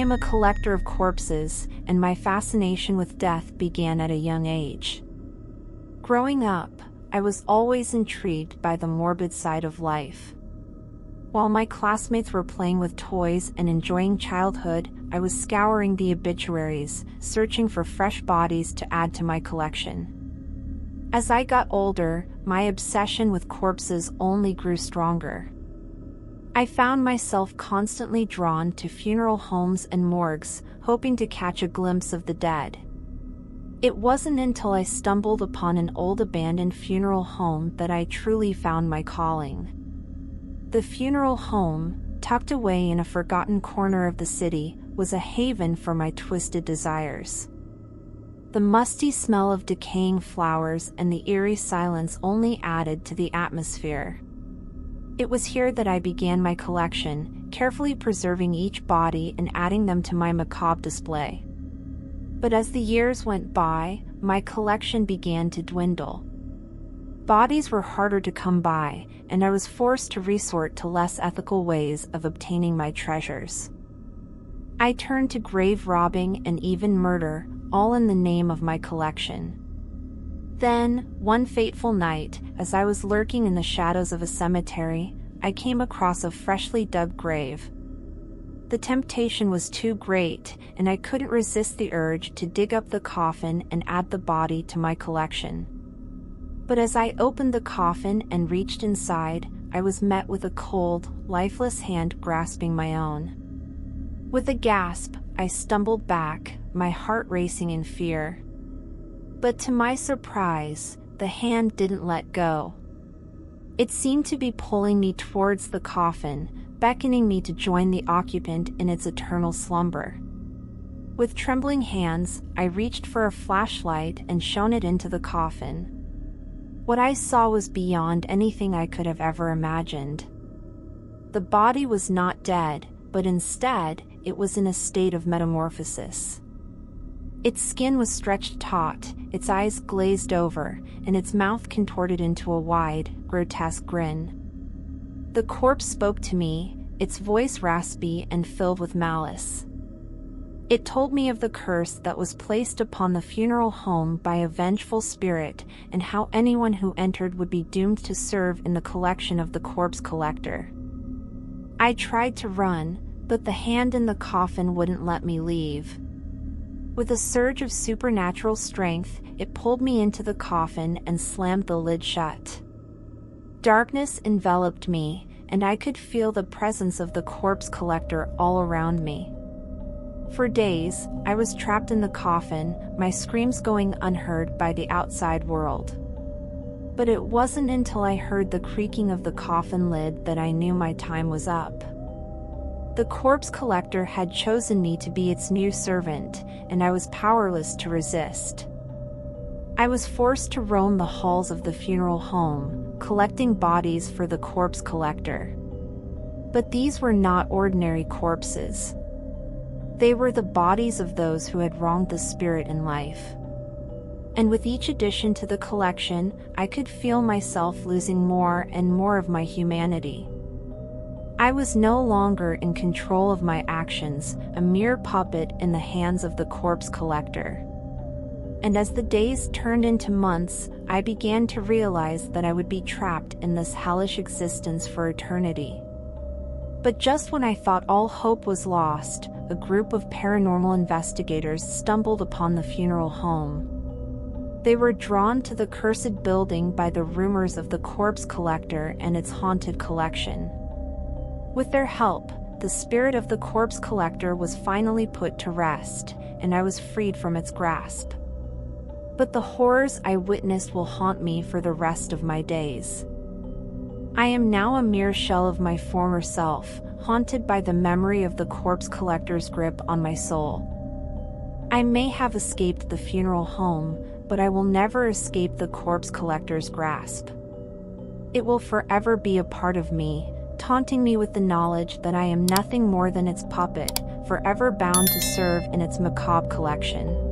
am a collector of corpses, and my fascination with death began at a young age. Growing up, I was always intrigued by the morbid side of life. While my classmates were playing with toys and enjoying childhood, I was scouring the obituaries, searching for fresh bodies to add to my collection. As I got older, my obsession with corpses only grew stronger. I found myself constantly drawn to funeral homes and morgues, hoping to catch a glimpse of the dead. It wasn't until I stumbled upon an old abandoned funeral home that I truly found my calling. The funeral home, tucked away in a forgotten corner of the city, was a haven for my twisted desires. The musty smell of decaying flowers and the eerie silence only added to the atmosphere. It was here that I began my collection, carefully preserving each body and adding them to my macabre display. But as the years went by, my collection began to dwindle. Bodies were harder to come by, and I was forced to resort to less ethical ways of obtaining my treasures. I turned to grave robbing and even murder, all in the name of my collection. Then, one fateful night, as I was lurking in the shadows of a cemetery, I came across a freshly dug grave. The temptation was too great, and I couldn't resist the urge to dig up the coffin and add the body to my collection. But as I opened the coffin and reached inside, I was met with a cold, lifeless hand grasping my own. With a gasp, I stumbled back, my heart racing in fear. But to my surprise, the hand didn't let go. It seemed to be pulling me towards the coffin, beckoning me to join the occupant in its eternal slumber. With trembling hands, I reached for a flashlight and shone it into the coffin. What I saw was beyond anything I could have ever imagined. The body was not dead, but instead, it was in a state of metamorphosis. Its skin was stretched taut, its eyes glazed over, and its mouth contorted into a wide, grotesque grin. The corpse spoke to me, its voice raspy and filled with malice. It told me of the curse that was placed upon the funeral home by a vengeful spirit, and how anyone who entered would be doomed to serve in the collection of the corpse collector. I tried to run, but the hand in the coffin wouldn't let me leave. With a surge of supernatural strength, it pulled me into the coffin and slammed the lid shut. Darkness enveloped me, and I could feel the presence of the corpse collector all around me. For days, I was trapped in the coffin, my screams going unheard by the outside world. But it wasn't until I heard the creaking of the coffin lid that I knew my time was up. The corpse collector had chosen me to be its new servant, and I was powerless to resist. I was forced to roam the halls of the funeral home, collecting bodies for the corpse collector. But these were not ordinary corpses. They were the bodies of those who had wronged the spirit in life. And with each addition to the collection, I could feel myself losing more and more of my humanity. I was no longer in control of my actions, a mere puppet in the hands of the corpse collector. And as the days turned into months, I began to realize that I would be trapped in this hellish existence for eternity. But just when I thought all hope was lost, a group of paranormal investigators stumbled upon the funeral home. They were drawn to the cursed building by the rumors of the corpse collector and its haunted collection. With their help, the spirit of the corpse collector was finally put to rest, and I was freed from its grasp. But the horrors I witnessed will haunt me for the rest of my days. I am now a mere shell of my former self, haunted by the memory of the corpse collector's grip on my soul. I may have escaped the funeral home, but I will never escape the corpse collector's grasp. It will forever be a part of me, taunting me with the knowledge that I am nothing more than its puppet, forever bound to serve in its macabre collection.